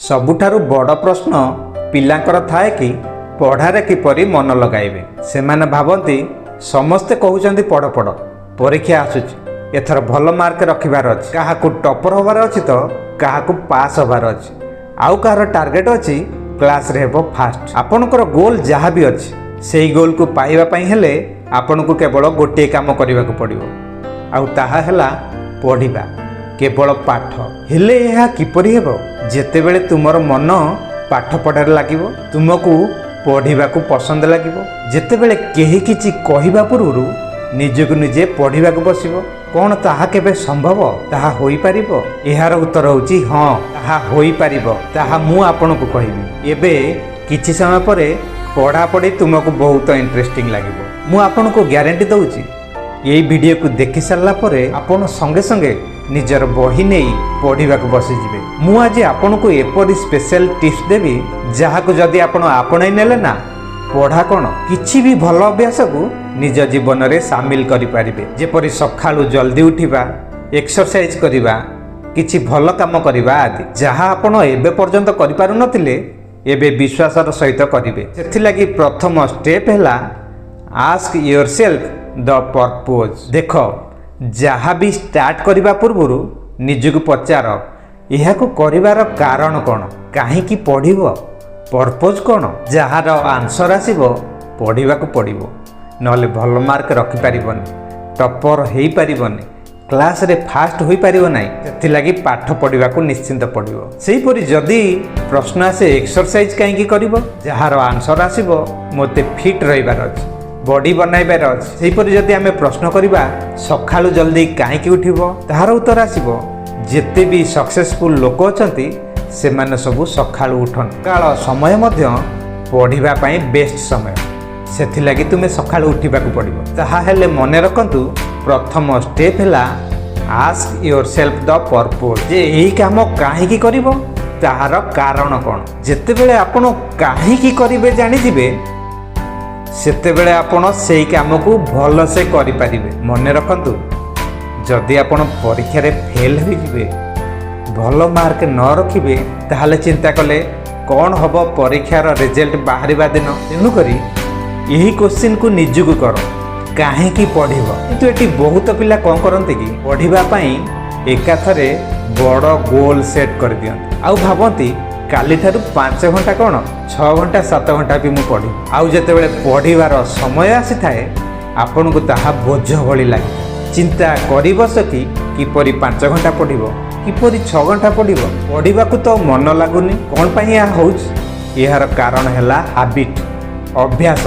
सबुठारु बड़ प्रश्न पिलांकर थाए कि पढ़ारे किपरि मन लगाइबे। सेमाने भाबंती समस्ते कहउचंदी पढ़ पढ़ परीक्षा आसुची एथर भल मार्क रखिबार अछि, काहाकू टॉपर होबार अछि तो काहाकू पास होबार अछि, आउ कहार टार्गेट अछि क्लास रे हेबो फास्ट। आपनकर गोल जहाँ भी अछि सेही गोल को पाइबा पई हेले आपनको केवल गोटे काम करबाक पड़िबो, आउ ताहा हेला पढ़िबा, केवल पाठ। हेले यह किपरि हेबो जेतेबेले तुमर मन पाठ पढ़ारे लागिबो, तुमको पढ़िबाकू पसंद लागिबो। जेतेबेले केही किछि कहिबा पूर्वरु निजको निजे पढ़िबाकू बसिबो। कोन ताहा केबे संभव? ताहा होई पारिबो? एहार उत्तर होउची हां, ताहा होई पारिबो। ताहा मु आपनको कहिबी। एबे किछि समय परे पढ़ा पढ़ी तुमको बहुत इंटरेस्टिंग लागिबो। मु आपनको ग्यारंटी दउची यही वीडियो को देखि सारला परे आपण संगे संगे निजर बही नहीं पढ़िबाकू बसी जिवे। मु आज आपनको एपरि स्पेशल टिप्स देबी जहाको जदि आपण आपणाई नेले ना पढ़ा कोन किछि भी भल अभ्यास को निज जीवन रे शामिल करि पारिबे। जेपरि सखाळु जल्दी उठिबा, एक्सरसाइज करिबा, किछि भल काम करिबा आदि जहा आपण एबे पर्यंत करि पारु नथिले एबे विश्वासर सहित करिबे। सेथि लागि प्रथम स्टेप हैला आस्क योरसेल्फ द पर्पज। देख जहाँ भी स्टार्ट करने पूर्व निजको पचार यह कर कारण कौन, कहीं पढ़व, पर्पज कौन, जार आंसर आसो पढ़ा पड़ो नले भल मार्क रखिपारन, टॉपर हो पारन, क्लास रे फास्ट हो पार ना। से पाठ पढ़ा निश्चिंत पड़ो। सेहीपरि जदि प्रश्न आसे एक्सरसाइज कहीं कर जार आंसर आसो मत फिट रहीबार अच्छे, बॉडी बनाइबार अछि। सेहीपरि जदि आमे प्रश्न करिबा सखाळु जल्दी काहेकि उठिबो ताहार उत्तर आसीबो जेते भी सक्सेसफुल लोक अछंती सेमाने सब सखाळु उठन। काळ समय मध्य पढ़िबा पई बेस्ट समय, सेथि लागि तुमे सखाळु उठिबाकू पड़िबो। ताहा हेले मने रखंतु प्रथम स्टेप हैला आस्क योरसेल्फ द पर्पज। जे एही काम काहेकि करिवो ताहार कारण कोन। जेतेबेले आपण काहेकि करिवे जानि जिवे सेतेबेले आपण सेही काम को भल से करि पारिबे। मने रखंतु जदि आपण परीक्षा रे फेल होई जिवे, भल मार्क न रखिबे ताहले चिंता कले कौन हबो परीक्षार रिजल्ट बाहरिबा दिन। तेणु करी यही क्वेश्चन को निजुक कर काहे की पढ़िबो। किंतु एटी बहुत पिला कोन करंते कि पढ़िबा पई एकाथरे बड़ गोल सेट कर दियंती, आउ भाबंती काली ठारू 5 घंटा कौन 6 घंटा 7 घंटा भी मु पढ़ी। आउ जेतेबेले पढ़िबार समय आसी थाए आपन को ताहा बोझ भली लागे। चिंता करि बस कि किपरि 5 घंटा पढ़िबो, किपरि 6 घंटा पढ़िबो। पढ़िबाकू तो मन लागुनी, कोन पई या होउछ? एहार कारण हैला हैबिट, अभ्यास।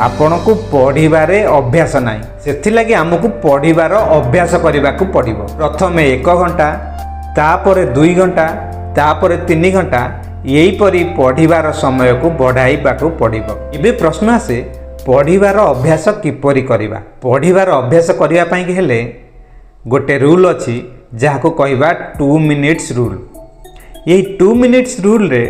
आपन को पढ़िबारे अभ्यास नाही, सेथि लागि हमकु पढ़िबार अभ्यास करिबाकू पड़िबो। प्रथमे 1 घंटा, तापरे 2 घंटा, तापरे 3 घंटा, यही परी पढ़िबार समय को बढ़ाइबाकू पड़िबो। इबे प्रश्न आसे पढ़िबार अभ्यास किपरि करिबा। पढ़िबार अभ्यास करिया पई हेले गोटे रूल अछि जाहाको कहबा 2 मिनिट्स रूल। यही 2 मिनिट्स रूल रे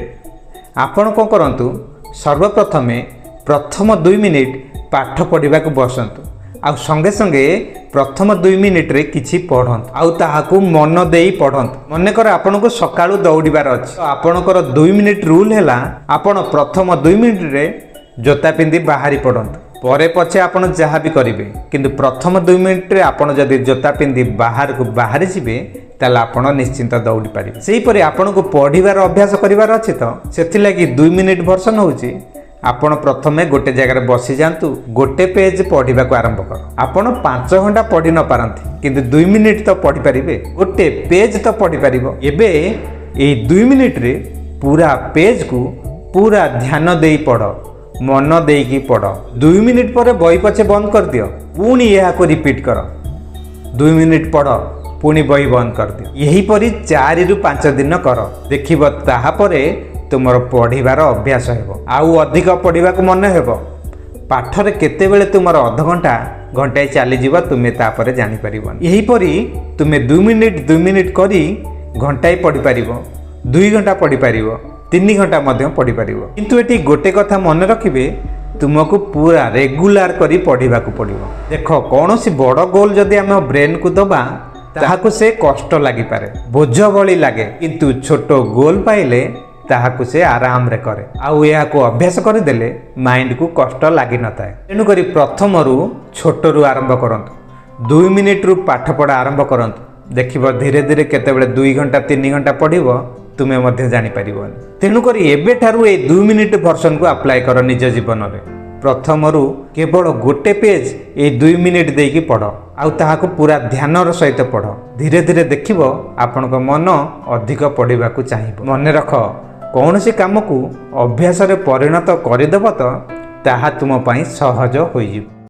आपण को करंतु सर्वप्रथमे प्रथम 2 मिनिट पाठ पढ़िबाकू बसंतु, आउ संगे संगे प्रथम 2 मिनिट रे किछि पढ़ंतु, आउ ताहाकू मन देई पढ़ंतु। मने कर आपनको सकाळू दौड़िबार अछि तो आपनकर 2 मिनिट रूल हैला आपण प्रथम 2 मिनिट रे जोता पिंदी बाहरी पढ़ंतु, परे पछे आपण जहा भी करिवे, किंतु प्रथम 2 मिनिट रे आपण जदि जोता पिंदी बाहर को बाहरी जिवे ताले आपण निश्चिंत दौड़ी पारिबे। सेही परे आपनको पढ़िबार अभ्यास करिवार अछि तो सेथि लागि 2 मिनिट वर्षन होउची। आपण प्रथमे गोटे जगह बसी जातु, गोटे पेज पढ़ा को आरंभ कर। आपण 5 घंटा पढ़ी न पारंती किंतु 2 मिनिट तो पढ़ी पारिबे, गोटे पेज तो पढ़ी पारिबो। एबे ए 2 मिनिट रे पूरा पेज को पूरा ध्यान देई पढ़, मन देकी पढ़। 2 मिनिट पर बही पछे बंद कर दियो, पुणी यह को रिपीट कर। 2 मिनिट पढ़, पुणी बही बंद कर दियो। यही परी 4 रु 5 दिन कर, देखिबो ताहा परे तुमर पढ़िबार अभ्यास हेबो, आउ अधिक पढ़िबा को मन हेबो। पाठरे केतेबेले तुमर आधा घंटा घंटाए चली जीव तुमे तापरे जानि परिबन। यही परी तुमे 2 मिनिट करी घंटाए पढ़ी पारिबो, 2 घंटा पढ़ी पारिबो, 3 घंटा मध्य पढ़ी पारिबो। किंतु एटी गोटे कथा मन रखिबे तुमको पूरा रेगुलार करी पढ़िबा को पड़िबो। देखो कौन सी बड़ गोल जदि आम ब्रेन को दबा ତାହାକୁ ସେ କଷ୍ଟ ଲାଗିପାରେ, ବୋଝ ଭଳି ଲାଗେ, କିନ୍ତୁ ଛୋଟ ଗୋଲ ପାଇଲେ ତାହାକୁ ସେ ଆରାମରେ କରେ। ଆଉ ଏହାକୁ ଅଭ୍ୟାସ କରିଦେଲେ ମାଇଣ୍ଡକୁ କଷ୍ଟ ଲାଗିନଥାଏ। ତେଣୁକରି ପ୍ରଥମରୁ ଛୋଟରୁ ଆରମ୍ଭ କରନ୍ତୁ। 2 ମିନିଟ୍ରୁ ପାଠପଢ଼ା ଆରମ୍ଭ କରନ୍ତୁ। ଦେଖିବ ଧୀରେ ଧୀରେ କେତେବେଳେ 2 ଘଣ୍ଟା 3 ଘଣ୍ଟା ପଢ଼ିବ ତୁମେ ମଧ୍ୟ ଜାଣିପାରିବନି। ତେଣୁକରି ଏବେଠାରୁ এই 2 ମିନିଟ୍ ଭର୍ସନକୁ ଆପ୍ଲାଏ କର ନିଜ ଜୀବନରେ। ପ୍ରଥମରୁ କେବଳ ଗୋଟେ ପେଜ୍ এই 2 ମିନିଟ୍ ଦେଇକି ପଢ଼, ଆଉ ତାହାକୁ ପୁରା ଧ୍ୟାନର ସହିତ ପଢ଼। ଧୀରେ ଧୀରେ ଦେଖିବ ଆପଣଙ୍କ ମନ ଅଧିକ ପଢ଼ିବାକୁ ଚାହିଁବ। ମନେ ରଖ, କୌଣସି କାମକୁ ଅଭ୍ୟାସରେ ପରିଣତ କରିଦେବ ତ ତାହା ତୁମ ପାଇଁ ସହଜ ହୋଇଯିବ।